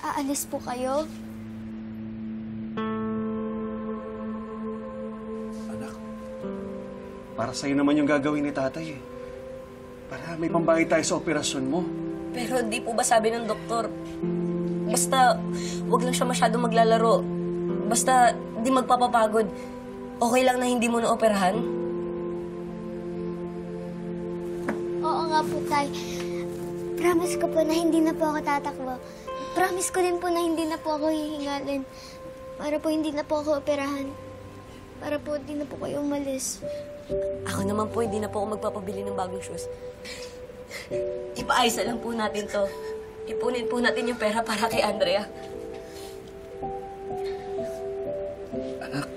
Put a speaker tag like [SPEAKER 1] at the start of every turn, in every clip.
[SPEAKER 1] Aalis po kayo?
[SPEAKER 2] Anak, para sa'yo naman yung gagawin ni tatay eh. Para may pambayad tayo sa operasyon mo.
[SPEAKER 3] Pero di po ba sabi ng doktor, basta wag lang siya masyadong maglalaro. Basta di magpapapagod. Okay lang na hindi mo na-operahan?
[SPEAKER 1] Oo nga po, Tay. Promise ko po na hindi na po ako tatakbo. Promise ko din po na hindi na po ako hihingalin. Para po hindi na po ako operahan. Para po hindi na po kayo umalis.
[SPEAKER 3] Ako naman po, hindi na po ako magpapabili ng bagong shoes. Ipaayos na lang po natin to. Ipunin po natin yung pera para kay Andrea.
[SPEAKER 2] Anak,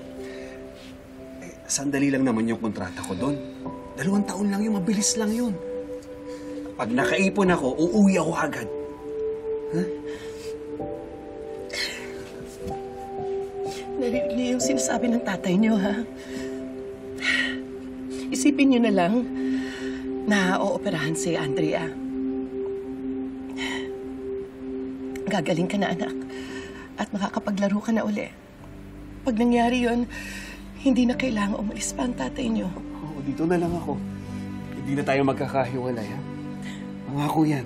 [SPEAKER 2] sandali lang naman yung kontrata ko doon. 2 taon lang yun, mabilis lang yun. Pag nakaipon ako, uuwi ako agad. Ha?
[SPEAKER 4] Narinig niyo yung sinasabi ng tatay niyo, ha? Isipin niyo na lang na ooperahan si Andrea. Gagaling ka na, anak. At makakapaglaro ka na uli. Pag nangyari yon, hindi na kailangan umalis pa ang tatay niyo.
[SPEAKER 2] Oo, dito na lang ako. Hindi na tayo magkakahiwalay, ha? Pangako yan.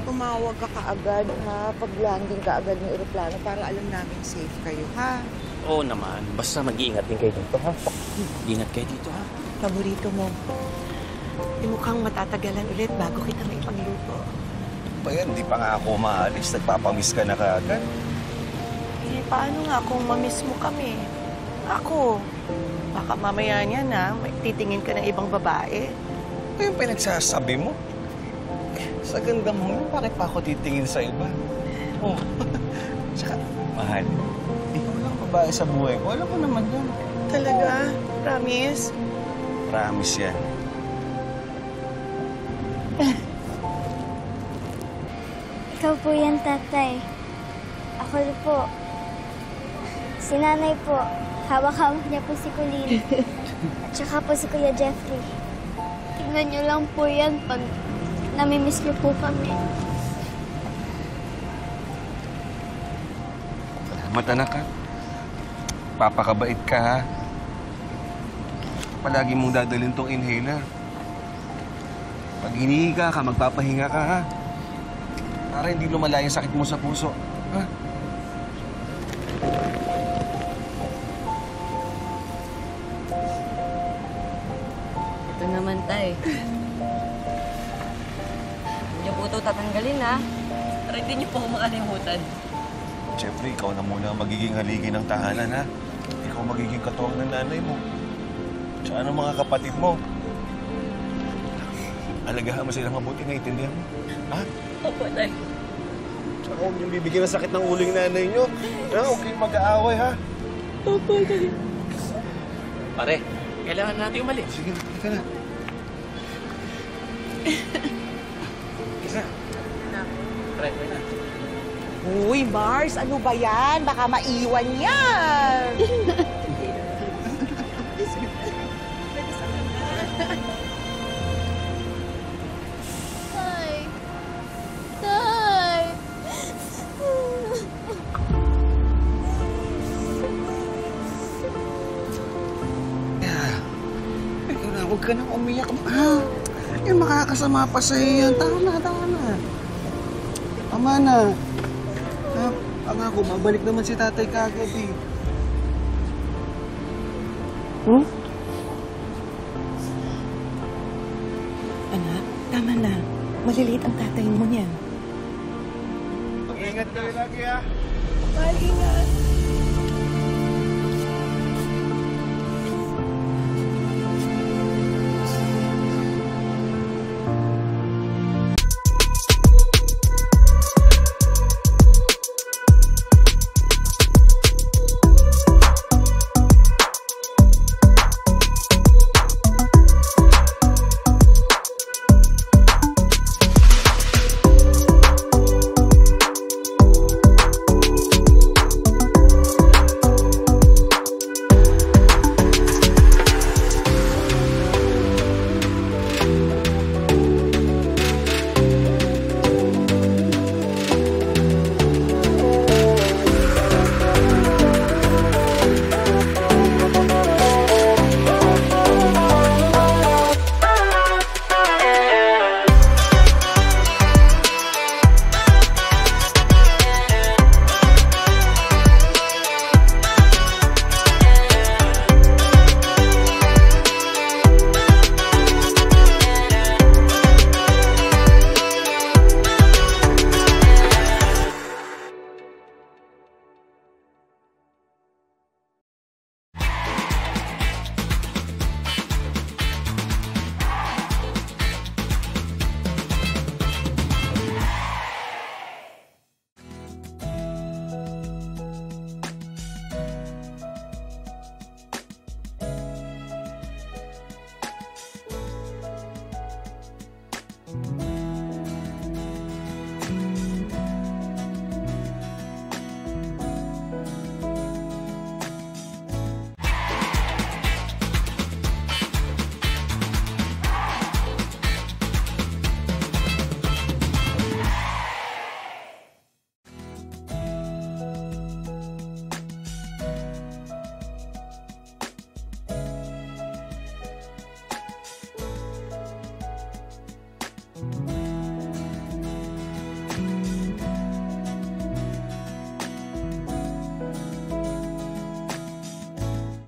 [SPEAKER 5] Tumawag ka kaagad, ha? Pag-landing ka agad ng eroplano para alam namin safe kayo, ha?
[SPEAKER 6] Oo naman. Basta mag-iingat din kayo dito, ha? Ingat kayo dito, ha?
[SPEAKER 4] Paborito mo. Mukhang matatagalan ulit bago kita may pagluto.
[SPEAKER 7] Pa yan, di pa nga ako maalis. Nagpapamiss ka na kaagad.
[SPEAKER 4] Eh, paano nga kung mamiss mo kami? Ako. Baka mamaya niyan, ha? May titingin ka ng ibang babae.
[SPEAKER 7] Ano yung pinagsasabi mo? Sa ganda mo yun, bakit pa ako titingin sa iba? Oh. Tsaka, mahal, ikaw lang babae sa buhay ko. Alam mo naman yan.
[SPEAKER 4] Talaga? Promise?
[SPEAKER 7] Promise yan.
[SPEAKER 1] Ikaw po yan, Tatay. Ako po. Si Nanay po. Hawak-hawak niya po si Colleen. At saka po si Kuya Jeffrey. Tignan niyo lang po yan pag namimiss niyo po kami.
[SPEAKER 7] Salamat, anak, ha? Papakabait ka, ha? Palagi mong dadalhin tong inhaler. Pag hinihiga ka, magpapahinga ka, ha? Para hindi lumala yung sakit mo sa puso, ha?
[SPEAKER 3] Ito naman, Tay. Hindi po ito tatanggalin, ha? Para hindi niyo po ako makalimutan.
[SPEAKER 7] Jeffrey, ikaw na muna ang magiging haligi ng tahanan, ha? Ikaw magiging katuwang ng nanay mo. Tsaka ng mga kapatid mo. Alagahan mo silang mabuti, naiintindihan mo? Ha?
[SPEAKER 3] Opo, Tay.
[SPEAKER 7] Tsaka huwag niyong bibigyan ng sakit ng ulo yung nanay niyo. Ha? Huwag kayong mag-aaway, ha?
[SPEAKER 3] Opo, Tay.
[SPEAKER 6] Pare, kailangan natin umalis.
[SPEAKER 7] Sige, halika na. Isa.
[SPEAKER 6] Try ko na.
[SPEAKER 5] Uy, Mars, ano ba yan? Baka maiwan yan!
[SPEAKER 1] Tay! Tay!
[SPEAKER 7] Ikaw na, huwag ka nang umiyak. Ha? Yung makakasama pa sa'yo yan. Tama na, tama na. Tama na. Ha? Pangako, babalik naman si tatay kagabi.
[SPEAKER 4] Anak, tama na. Maliliit ang tatay mo niyan.
[SPEAKER 7] Mag-ingat kayo lagi, ha?
[SPEAKER 4] Mahal, ingat.